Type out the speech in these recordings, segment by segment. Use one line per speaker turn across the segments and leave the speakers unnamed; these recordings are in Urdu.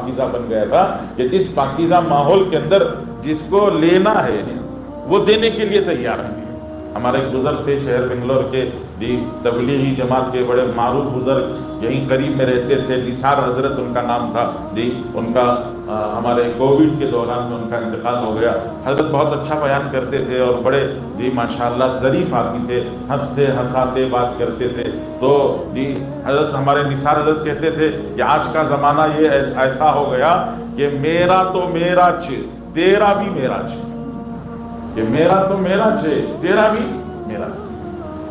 پاکیزہ بن گیا تھا کہ جس پاکیزہ ماحول کے اندر جس کو لینا ہے وہ دینے کے لیے تیار ہیں۔ ہمارے بزرگ تھے شہر بنگلور کے تبلیغی جماعت کے بڑے معروف بزرگ، یہیں قریب میں رہتے تھے، نثار حضرت ان کا نام تھا ان کا ہمارے کووڈ کے دوران میں ان کا انتقال ہو گیا۔ حضرت بہت اچھا بیان کرتے تھے اور بڑے ماشاءاللہ ظریف آدمی تھے، ہنستے ہنساتے بات کرتے تھے۔ تو حضرت ہمارے نثار حضرت کہتے تھے کہ آج کا زمانہ یہ ایسا ہو گیا کہ میرا تو میرا تیرا بھی میرا کہ میرا تو میرا تیرا بھی میرا،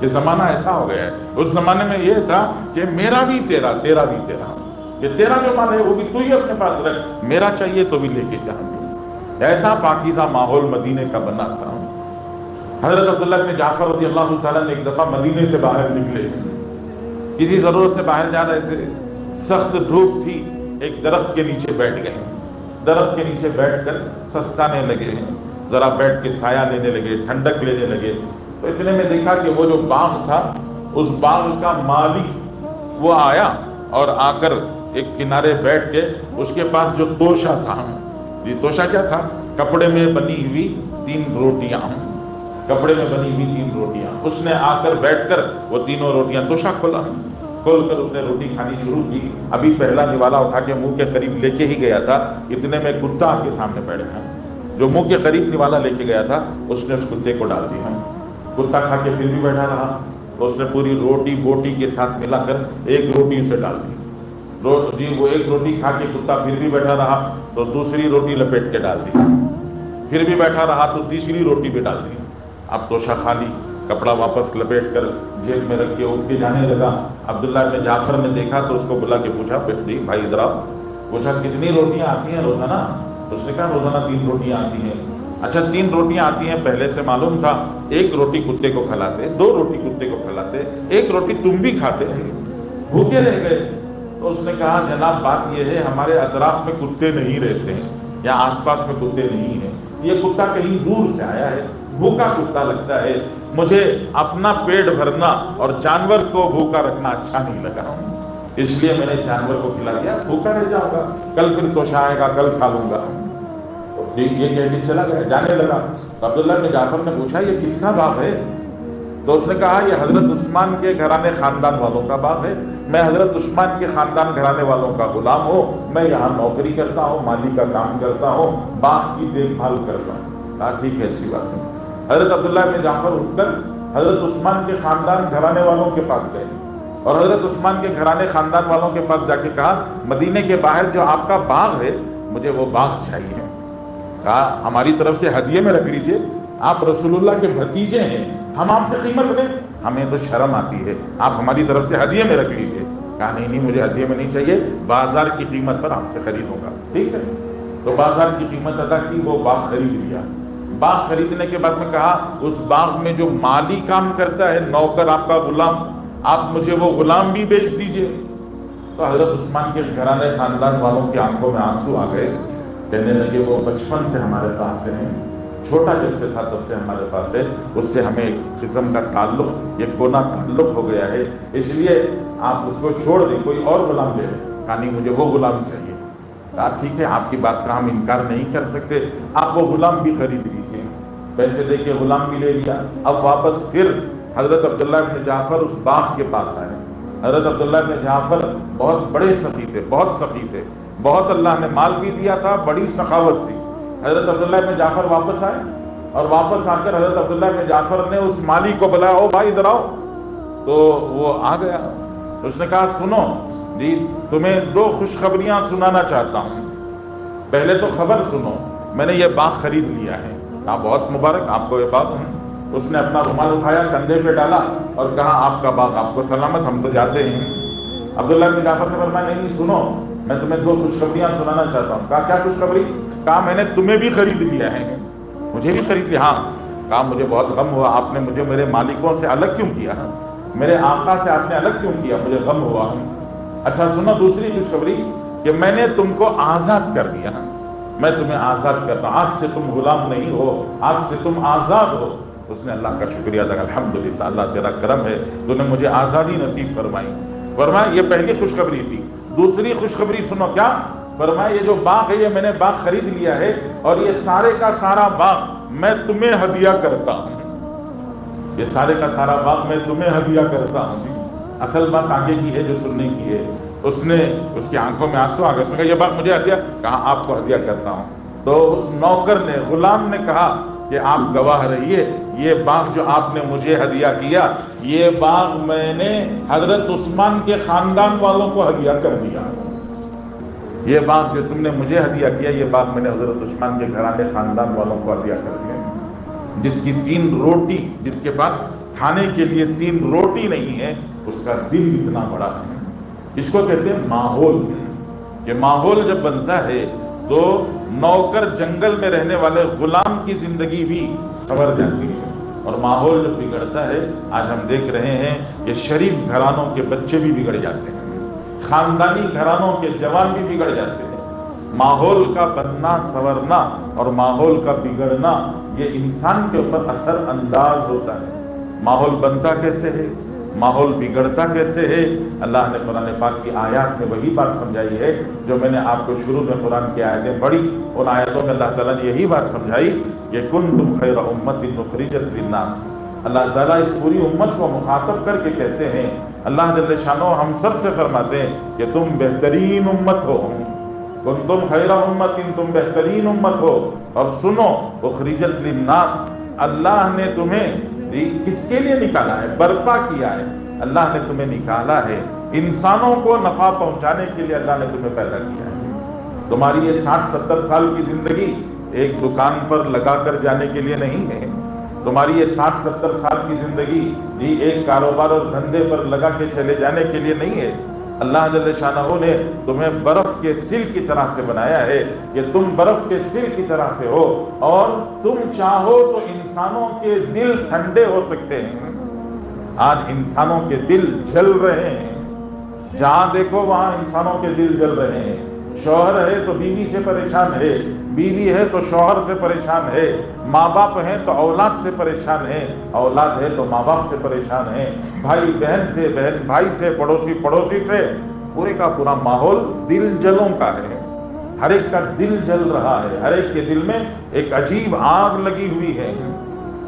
یہ زمانہ ایسا ہو گیا ہے۔ اس زمانے میں یہ تھا کہ میرا بھی تیرا، تیرا بھی تیرا، کہ تیرا جو مال ہے وہ بھی تو ہی اپنے پاس رکھ، میرا چاہیے تو بھی لے کے جائیں۔ ایسا پاکیزہ ماحول مدینے کا بنا تھا۔ حضرت عبداللہ بن جعفر رضی اللہ تعالیٰ نے ایک دفعہ مدینے سے باہر نکلے، کسی ضرورت سے باہر جا رہے تھے، سخت دھوپ تھی، ایک درخت کے نیچے بیٹھ گئے۔ درخت کے نیچے بیٹھ کر سستانے لگے، ذرا بیٹھ کے سایہ لینے لگے، ٹھنڈک لینے لگے۔ تو اتنے میں دیکھا کہ وہ جو باغ تھا، اس باغ کا مالی وہ آیا اور آ کر ایک کنارے بیٹھ کے اس کے پاس جو توشہ تھا، یہ توشہ کیا تھا؟ کپڑے میں بنی ہوئی 3 روٹیاں، کپڑے میں بنی ہوئی 3 روٹیاں، اس نے آ کر بیٹھ کر وہ تینوں روٹیاں توشہ کھول کر اس نے روٹی کھانی شروع کی۔ ابھی پہلا نوالا اٹھا کے منہ کے قریب لے کے ہی گیا تھا، اتنے میں کتا آ کے سامنے بیٹھ گیا۔ جو منہ کے قریب نوالا لے کے گیا تھا اس نے اس کتے کو ڈال دیا۔ کتا کھا کے پھر بھی بیٹھا رہا، تو اس نے پوری روٹی بوٹی کے ساتھ ملا کر ایک روٹی اسے ڈال دی۔ وہ ایک روٹی کھا کے کتا پھر بھی بیٹھا رہا، تو دوسری روٹی لپیٹ کے ڈال دی، پھر بھی بیٹھا رہا تو تیسری روٹی بھی ڈال دی۔ اب توشہ خالی، کپڑا واپس لپیٹ کر جیب میں رکھ کے اٹھ کے جانے لگا۔ عبداللہ بن جعفر نے دیکھا تو اس کو بلا کے پوچھا، بھائی ادھر آؤ۔ پوچھا کتنی روٹیاں آتی ہیں روزانہ؟ تو اس نے کہا روزانہ 3 روٹیاں آتی ہیں۔ اچھا 3 روٹیاں آتی ہیں، پہلے سے معلوم تھا؟ 1 روٹی کتے کو کھلاتے، 2 روٹی کتے کو کھلاتے، 1 روٹی تم بھی کھاتے ہیں، بھوکے رہ گئے۔ تو اس نے کہا جناب بات یہ ہے ہمارے اطراف میں کتے نہیں رہتے ہیں، یا آس پاس میں کتے نہیں ہیں، یہ کتا کہیں دور سے آیا ہے، بھوکا کتا لگتا ہے، مجھے اپنا پیٹ بھرنا اور جانور کو بھوکا رکھنا اچھا نہیں لگا، اس لیے میں نے جانور کو کھلا دیا، بھوکا رہ جاؤں گا، کل پھر توشہ آئے گا کل کھا لوں گا۔ یہ کہہ کے چلا گیا، جانے لگا۔ تو عبداللہ بن جعفر نے پوچھا یہ کس کا باغ ہے؟ تو اس نے کہا یہ حضرت عثمان کے گھرانے خاندان والوں کا باغ ہے، میں حضرت عثمان کے خاندان گھرانے والوں کا غلام ہوں، میں یہاں نوکری کرتا ہوں، مالی کا کام کرتا ہوں، باغ کی دیکھ بھال کرتا ہوں۔ کہا ٹھیک ہے، اچھی بات ہے۔ حضرت عبداللہ بن جعفر اٹھ کر حضرت عثمان کے خاندان گھرانے والوں کے پاس گئے اور حضرت عثمان کے گھرانے خاندان والوں کے پاس جا کے کہا مدینے کے باہر جو آپ کا باغ ہے مجھے وہ باغ چاہیے۔ کہا ہماری طرف سے ہدیے میں رکھ لیجئے، آپ رسول اللہ کے بھتیجے ہیں، ہم آپ سے قیمت لیں، ہمیں تو شرم آتی ہے، آپ ہماری طرف سے ہدیے میں رکھ لیجئے۔ کہا نہیں مجھے ہدیے میں نہیں چاہیے، بازار کی قیمت پر آپ سے خریدوں گا۔ ٹھیک ہے، تو بازار کی قیمت ادا کی، وہ باغ خرید لیا۔ باغ خریدنے کے بعد میں کہا اس باغ میں جو مالی کام کرتا ہے، نوکر آپ کا غلام، آپ مجھے وہ غلام بھی بیچ دیجئے۔ تو حضرت عثمان کے گھرانے خاندان والوں کی آنکھوں میں آنسو آ گئے، کہنے لگے وہ بچپن سے ہمارے پاس ہیں، چھوٹا جب سے تھا تب سے ہمارے پاس ہے، اس سے ہمیں ایک قسم کا تعلق، ایک کونا تعلق ہو گیا ہے، اس لیے آپ اس کو چھوڑ دیں، کوئی اور غلام لے لیں۔ کہا نہیں مجھے وہ غلام چاہیے۔ کہا ٹھیک ہے آپ کی بات کا ہم انکار نہیں کر سکتے، آپ وہ غلام بھی خرید لیجیے۔ پیسے دے کے غلام بھی لے لیا۔ اب واپس پھر حضرت عبداللہ بن جعفر اس باغ کے پاس آئے۔ حضرت عبداللہ بن جعفر بہت بڑے سخی تھے، بہت سخی تھے، بہت اللہ نے مال بھی دیا تھا، بڑی سخاوت تھی۔ حضرت عبداللہ بن جعفر واپس آئے اور واپس آ کر حضرت عبداللہ بن جعفر نے اس مالی کو بلایا، او بھائی ادھر آؤ۔ تو وہ آ گیا، اس نے کہا سنو جی تمہیں 2 خوشخبریاں سنانا چاہتا ہوں، پہلے تو خبر سنو، میں نے یہ باغ خرید لیا ہے۔ کہا بہت مبارک آپ کو یہ باغ۔ اس نے اپنا رومال اٹھایا، کندھے پہ ڈالا اور کہا آپ کا باغ آپ کو سلامت، ہم تو جاتے ہیں۔ عبداللہ بن جعفر نے فرمایا نہیں سنو، میں تمہیں 2 خوشخبریاں سنانا چاہتا ہوں۔ کہا کیا خوشخبری؟ کہا میں نے تمہیں بھی خرید لیا ہے۔ مجھے بھی خرید لیا؟ ہاں۔ کہا مجھے بہت غم ہوا، آپ نے مجھے میرے مالکوں سے الگ کیوں کیا، میرے آقا سے آپ نے الگ کیوں کیا، مجھے غم ہوا۔ اچھا سنو دوسری خوشخبری کہ میں نے تم کو آزاد کر دیا، میں تمہیں آزاد کرتا ہوں، آج سے تم غلام نہیں ہو، آج سے تم آزاد ہو۔ اس نے اللہ کا شکریہ ادا کیا، الحمدللہ اللہ تیرا کرم ہے، تو نے مجھے آزادی نصیب فرمائی۔ فرمایا یہ پہلی خوشخبری تھی۔ دوسری خوشخبری سنو کیا فرمایا یہ جو باغ ہے یہ میں نے باغ خرید لیا ہے اور یہ سارے کا سارا باغ میں تمہیں ہدیہ کرتا ہوں، یہ سارے کا سارا باغ میں تمہیں ہدیہ کرتا ہوں۔ اصل بات آگے کی ہے جو سننے کی ہے، اس نے اس کی آنکھوں میں آنسو آ گئے، اس نے کہا یہ باغ مجھے ہدیہ، کہا آپ کو ہدیہ کرتا ہوں۔ تو اس نوکر نے، غلام نے کہا کہ آپ گواہ رہیے، یہ باغ جو آپ نے مجھے ہدیہ کیا، یہ باغ میں نے حضرت عثمان کے خاندان والوں کو ہدیہ کر دیا۔ یہ باغ جو تم نے مجھے ہدیہ کیا، یہ باغ میں نے حضرت عثمان کے گھرانے خاندان والوں کو ہدیہ کر دیا۔ جس کی 3 روٹی، جس کے پاس کھانے کے لیے 3 روٹی نہیں ہے، اس کا دل اتنا بڑا ہے۔ اس کو کہتے ہیں ماحول۔ یہ ماحول جب بنتا ہے تو نوکر جنگل میں رہنے والے غلام کی زندگی بھی سنور جاتی ہے، اور ماحول جب بگڑتا ہے، آج ہم دیکھ رہے ہیں کہ شریف گھرانوں کے بچے بھی بگڑ جاتے ہیں، خاندانی گھرانوں کے جوان بھی بگڑ جاتے ہیں۔ ماحول کا بننا سنورنا اور ماحول کا بگڑنا یہ انسان کے اوپر اثر انداز ہوتا ہے۔ ماحول بنتا کیسے ہے، ماحول بگڑتا کیسے ہے؟ اللہ نے قرآن پاک کی آیات میں وہی بات سمجھائی ہے جو میں نے آپ کو شروع میں قرآن کی آیتیں پڑھی، ان آیتوں میں اللہ تعالیٰ نے یہی بات سمجھائی کہ کنتم خیر امت اخرجت للناس۔ اللہ تعالیٰ اس پوری امت کو مخاطب کر کے کہتے ہیں، اللہ جل شانہ ہم سب سے فرماتے ہیں کہ تم بہترین امت ہو، کنتم خیر امت، تم بہترین امت ہو۔ اور سنو، اخرجت للناس، اللہ نے تمہیں کس کے لیے نکالا ہے؟ برپا کیا ہے، اللہ نے تمہیں نکالا ہے انسانوں کو نفع پہنچانے کے لیے، اللہ نے تمہیں پیدا کیا ہے۔ تمہاری یہ 60-70 سال کی زندگی ایک دکان پر لگا کر جانے کے لیے نہیں ہے، تمہاری یہ 60-70 سال کی زندگی ایک کاروبار اور دھندے پر لگا کے چلے جانے کے لیے نہیں ہے۔ اللہ جل شانہ نے تمہیں برف کے سل کی طرح سے بنایا ہے کہ تم برف کے سل کی طرح سے ہو، اور تم چاہو تو انسانوں کے دل ٹھنڈے ہو سکتے ہیں۔ آج انسانوں کے دل جل رہے ہیں، جہاں دیکھو وہاں انسانوں کے دل جل رہے ہیں۔ شوہر ہے تو بیوی سے پریشان ہے، بیوی ہے تو شوہر سے پریشان ہے، ماں باپ ہیں تو اولاد سے پریشان ہیں، اولاد ہے تو ماں باپ سے پریشان ہیں، بھائی بہن سے، بہن بھائی سے، پڑوسی پڑوسی سے، پورے کا پورا ماحول دل جلوں کا ہے۔ ہر ایک کا دل جل رہا ہے، ہر ایک کے دل میں ایک عجیب آگ لگی ہوئی ہے۔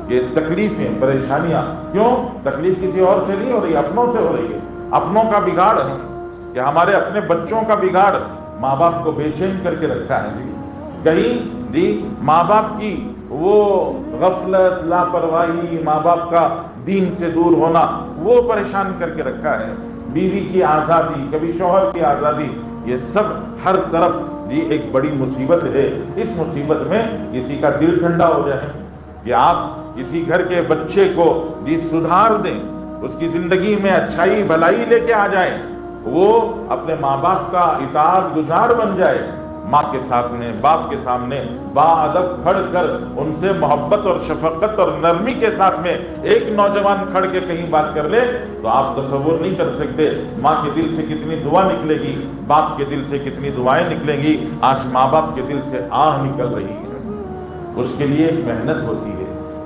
یہ تکلیفیں، پریشانیاں، کیوں؟ تکلیف کسی اور سے نہیں ہو رہی، اپنوں سے ہو رہی ہے۔ اپنوں کا بگاڑ ہے کہ ہمارے اپنے بچوں کا بگاڑ ماں باپ کو بے چین کر کے رکھا ہے۔ کہیں ماں باپ کی وہ غفلت، لاپرواہی، ماں باپ کا دین سے دور ہونا، وہ پریشان کر کے رکھا ہے۔ بیوی کی آزادی، کبھی شوہر کی آزادی، یہ سب ہر طرف ایک بڑی مصیبت ہے۔ اس مصیبت میں کسی کا دل ٹھنڈا ہو جائے کہ آپ کسی گھر کے بچے کو سدھار دیں، اس کی زندگی میں اچھائی بھلائی لے کے آ جائیں، وہ اپنے ماں باپ کا اطاعت گزار بن جائے، ماں کے سامنے، باپ کے سامنے باادب کھڑ کر ان سے محبت اور شفقت اور نرمی کے ساتھ میں ایک نوجوان کھڑ کے کہیں بات کر لے تو آپ تصور نہیں کر سکتے ماں کے دل سے کتنی دعا نکلے گی، باپ کے دل سے کتنی دعائیں نکلیں گی۔ آج ماں باپ کے دل سے آہ نکل رہی ہے، اس کے لیے ایک محنت ہوتی ہے،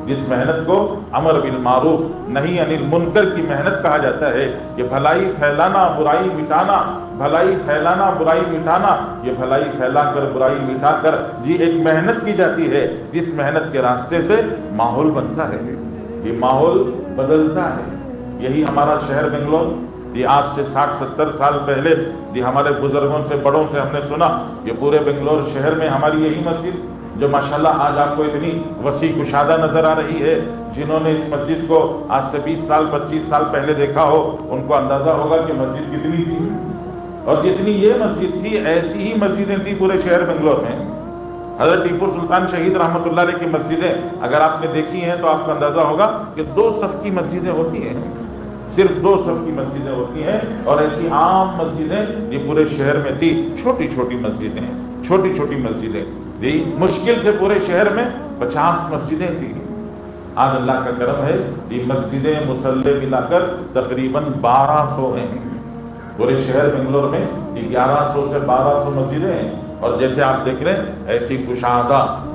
جس محنت کو امر بالمعروف نہی عن المنکر کی محنت کہا جاتا ہے کہ بھلائی پھیلانا برائی مٹانا، بھلائی پھیلانا برائی مٹانا، یہ بھلائی پھیلا کر برائی مٹا کر ایک محنت کی جاتی ہے، جس محنت کے راستے سے ماحول بنتا ہے، یہ ماحول بدلتا ہے۔ یہی ہمارا شہر بنگلور، آج سے 60-70 سال پہلے ہمارے بزرگوں سے بڑوں سے ہم نے سنا کہ پورے بنگلور شہر میں ہماری یہی مسجد جو ماشاءاللہ آج آپ کو اتنی وسیع کشادہ نظر آ رہی ہے، جنہوں نے اس مسجد کو آج سے 20 سال 25 سال پہلے دیکھا ہو ان کو اندازہ ہوگا کہ مسجد کتنی تھی، اور جتنی یہ مسجد تھی ایسی ہی مسجدیں تھیں پورے شہر بنگلور میں۔ حضرت ٹیپو سلطان شہید رحمۃ اللہ علیہ کی مسجدیں اگر آپ نے دیکھی ہیں تو آپ کو اندازہ ہوگا کہ 2 صف کی مسجدیں ہوتی ہیں، صرف 2 صف کی مسجدیں ہوتی ہیں، اور ایسی عام مسجدیں یہ پورے شہر میں تھی، چھوٹی چھوٹی مسجدیں، چھوٹی چھوٹی مسجدیں، مشکل سے پورے شہر میں 50 مسجدیں تھیں۔ آج اللہ کا کرم ہے یہ مسجدیں مصلے ملا کر تقریباً 1200 ہیں، پورے شہر بنگلور میں 1100 سے 1200 مسجدیں ہیں، اور جیسے آپ دیکھ رہے ہیں ایسی کشادہ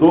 2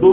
2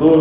2